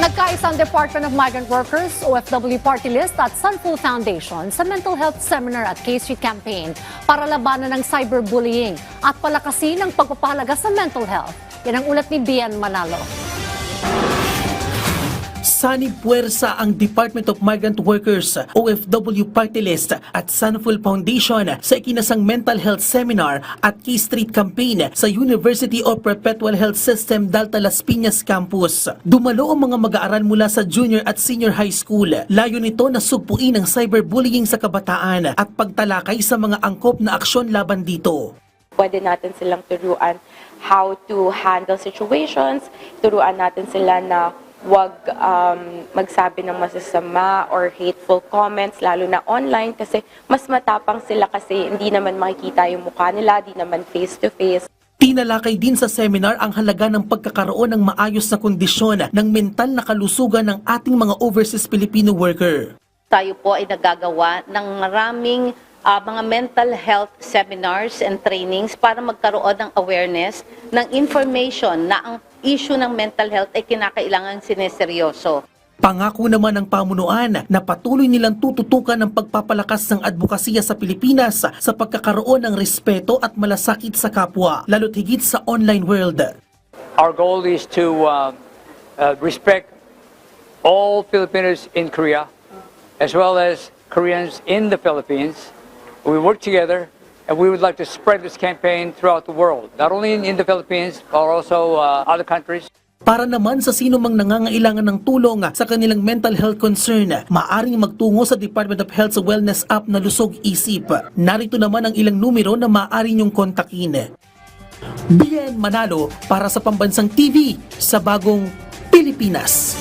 Nagkaisa ang Department of Migrant Workers, OFW Party List at Sunful Foundation sa mental health seminar at K-Street campaign para labanan ng cyberbullying at palakasin ang pagpapahalaga sa mental health. Yan ang ulat ni Bian Manalo. Sanib puwersa ang Department of Migrant Workers, OFW Party List at Sunful Foundation sa ikinasang Mental Health Seminar at K-Street Campaign sa University of Perpetual Health System Dalta Las Piñas Campus. Dumalo ang mga mag-aaral mula sa junior at senior high school. Layo nito na sugpuin ang cyberbullying sa kabataan at pagtalakay sa mga angkop na aksyon laban dito. Pwede natin silang turuan how to handle situations, turuan natin sila na wag magsabi ng masasama or hateful comments, lalo na online kasi mas matapang sila kasi hindi naman makikita yung mukha nila, di naman face-to-face. Tinalakay din sa seminar ang halaga ng pagkakaroon ng maayos na kondisyon ng mental na kalusugan ng ating mga overseas Filipino worker. Tayo po ay nagagawa ng maraming mga mental health seminars and trainings para magkaroon ng awareness ng information na ang issue ng mental health ay kinakailangan sineseryoso. Pangako naman ng pamunuan na patuloy nilang tututukan ng pagpapalakas ng advokasya sa Pilipinas sa pagkakaroon ng respeto at malasakit sa kapwa, lalo't higit sa online world. Our goal is to respect all Filipinos in Korea as well as Koreans in the Philippines. We work together and we would like to spread this campaign throughout the world, not only in the Philippines but also other countries. Para naman sa sino mang nangangailangan ng tulong sa kanilang mental health concern, maaring magtungo sa Department of Health's Wellness App na Lusog Isip. Narito naman ang ilang numero na maaari niyong kontakin. Bien Manalo para sa Pambansang TV sa Bagong Pilipinas.